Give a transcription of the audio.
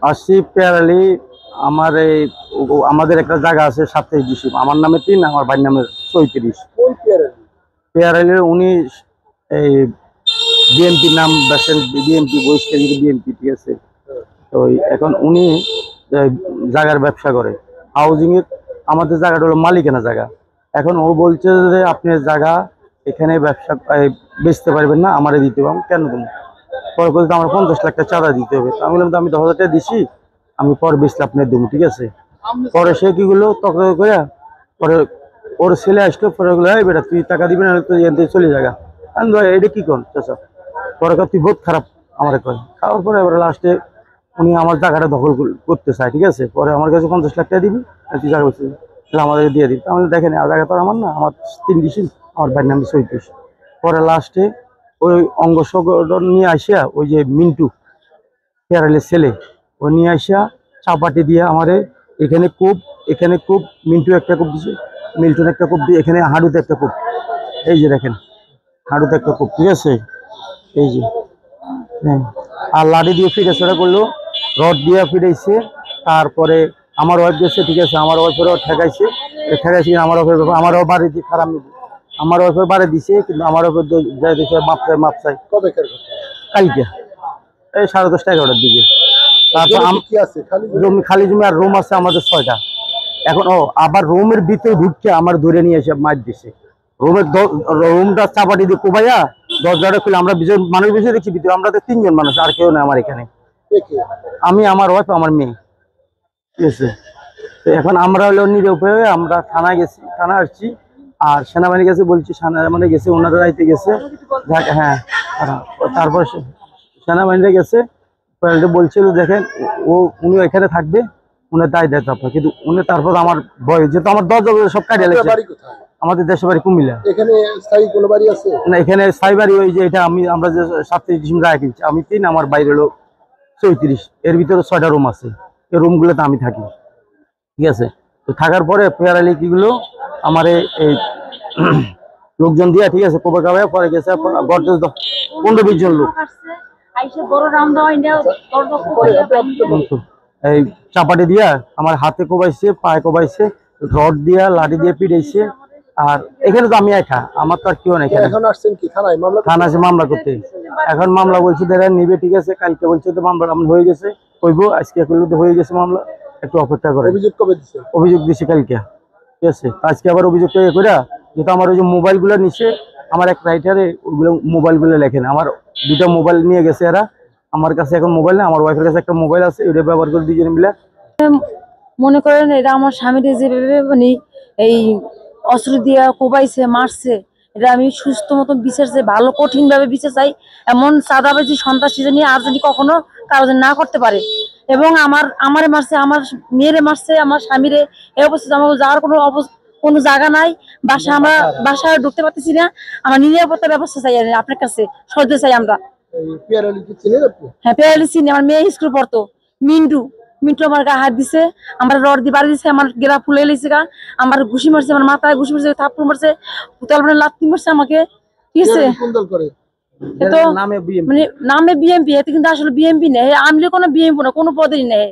আসছি পেয়ারালি। আমাদের একটা জায়গা আছে 27 ডিসি, আমার নামে 3, আমার ভাইয়ের নামে 34। পেয়ারালির উনি এই বিএনপি নাম বেসেন, বিএনপি বহিষ্কার বিএনপি, ঠিক আছে। তো এখন উনি জায়গার ব্যবসা করে হাউজিং এর। আমাদের জায়গাটা হলো মালিকানা জায়গা। এখন ও বলছে যে আপনি জায়গা এখানে ব্যবসা বেচতে পারবেন না, আমারে দিতে হবে। কেন দেবো? পরে বলতে আমার 50 লাখ টাকা চাঁদা দিতে হবে। আমি বললাম আমি 10,000 টাকা দিছি, আমি পরে বেচলে আপনার দেবো, ঠিক আছে। পরে সে কি গুলো তকরার করে, পরে ওর ছেলে আসলো, পরে বললো এই বেটা তুই টাকা দিবি না, তুই এখান থেকে চলে যাগা। আমি এটা কি কর চাচা? পরে তুই বহুত খারাপ আমার কয়। খাওয়ার পরে এবার লাস্টে উনি আমার জায়গাটা দখল করতে চায়, ঠিক আছে। পরে আমার কাছে 50 লাখ টাকা দিবি, তুই জায়গা বলছি আমাদেরকে দিয়ে দিবি। আমি দেখেন জায়গা তো আমার না, আমার 3 ডিসি, আমার ভাইয়ের নাম 34। পরে লাস্টে ওই অঙ্গ সংগঠন নিয়ে আসিয়া, ওই যে মিন্টু পেয়ারালের ছেলে, ও নিয়ে আসিয়া চাপাটি দিয়ে আমারে এখানে কূপ, মিন্টু একটা কূপ দিছে, মিল্টন একটা কূপ দিয়ে, এখানে হাঁড়ুতে একটা কূপ, এই যে দেখেন হাঁড়ুতে একটা কূপ, ঠিক আছে, এই যে। হ্যাঁ, আর লাঠি দিয়ে ফিটেছড়া করলো, রড দিয়ে ফিটাইছে। তারপরে আমার ওয়াইফ গেছে, ঠিক আছে, আমার ওয়াইফেরও ঠেকাইছে। আমার ওয়াইফের ব্যাপার, আমারও বাড়ি দিয়ে খারাপ, আমার ওয়াইফের বাড়ি দিছে, কিন্তু আমার ওয়াইফের যাই দিছে মাপ চাই। কালকে এই 10:30 11টার দিকে। তারপর খালি জমি আর রুম আছে আমাদের 6টা। এখন আবার রুমের ভিতরে ঢুকছে আমার ধরে নিয়ে এসে মাছ দিছে। রুমটা চাপাটি দিয়ে কোবাইয়া দরজাটা খুলে আমরা মানুষ বেশি দেখছি ভিতরে, আমরা তো 3 জন মানুষ, আর কেউ না আমার এখানে। আমি, আমার ওয়াইফ, আমার মেয়ে, ঠিক আছে। তো এখন আমরা হলো নিরুপায়, আমরা থানায় গেছি, থানা আসছি। আর সেনাবাহিনী গেছে, বলছি সেনাবাহিনী গেছে, ওনারা রাইতে গেছে। হ্যাঁ, তারপর সেনাবাহিনীরা গেছে, বলছিল দেখেন উনি এখানে থাকবে, উনি দায় দেয় তারপর। কিন্তু উনি তারপর আমার ভয়, যেহেতু আমার দরজা সব কাটিয়ে লেগেছে। আমাদের দেশের বাড়ি কুমিল্লা। এখানে স্থায়ী কোনো বাড়ি আছে না? এখানে স্থায়ী বাড়ি ওই যে এটা আমরা যে 27 ডিসেম্বর জায়গা কিনছি, আমি 3, আমার বাইরে হলো 34। এর ভিতরে 6টা রুম আছে, এই রুমগুলোতে আমি থাকি, ঠিক আছে। তো থাকার পরে পেয়ারালি কিগুলো আমার এই লোকজন দিয়া, ঠিক আছে, কোবা কাবায় পরে গেছে 15-20 জন লোক এই চাপাটি দিয়া আমার হাতে কোবাইছে, পায়ে কোবাইছে, রড দিয়া লাঠি দিয়ে পিটাইছে। আর এখানে তো আমি একা, আমার তো আর কেউ নাই। থানা আছে মামলা করতে। এখন মামলা বলছে দেখেন নিবে, ঠিক আছে। কালকে বলছে তো মামলা হয়ে গেছে, কইবো আজকে করলে তো হয়ে গেছে মামলা, একটু অপেক্ষা করে। অভিযোগ দিছে কালকে, ঠিক আছে। আজকে আবার অভিযোগটা করে, যেহেতু আমার ওই যে মোবাইল গুলো নিচ্ছে, আমার এক রাইটারে ওইগুলো মোবাইল গুলো লেখেন, আমার 2টা মোবাইল নিয়ে গেছে এরা। আমার কাছে এখন মোবাইল না, আমার ওয়াইফের কাছে একটা মোবাইল আছে, ওইটা ব্যবহার করে 2 জনে মিলে। মনে করেন এটা আমার স্বামীরে যেভাবে মানে এই অস্ত্র দিয়ে কোবাইছে, মারছে, এটা আমি সুস্থ মতন বিচার চাই, ভালো কঠিন ভাবে বিচার চাই। এমন চাঁদাবাজি সন্ত্রাসী নিয়ে আর যদি কখনো কারো না করতে পারে। এবং আমারে মারছে, আমার মেয়েরে মারছে, আমার স্বামীরে। এই অবস্থা আমার যাওয়ার কোনো জায়গা নাই, বাসায় ঢুকতে পারতেছি না। আমার নিরাপত্তার ব্যবস্থা চাই আপনার কাছে, সহ্য চাই আমরা। হ্যাঁ, পেয়ারালি চিনি, আমার মেয়ে স্কুল পড়তো। মিন্টু আমার গায়ে হাত দিছে, আমার রড দিয়ে বাড়ি দিছে, আমার গেলা ফুলে লেগেছে, আমার ঘুষি মারছে, আমার মাথায় ঘুষি মারছে, থাপ্পড় মারছে, লাত্তি মারছে আমাকে, ঠিক আছে। তো মানে নামে বিএমপি, এতে কিন্তু আসলে বিএমপি নেই, আমলে কোনো বিএমপি না, কোনো পদেরই নেই।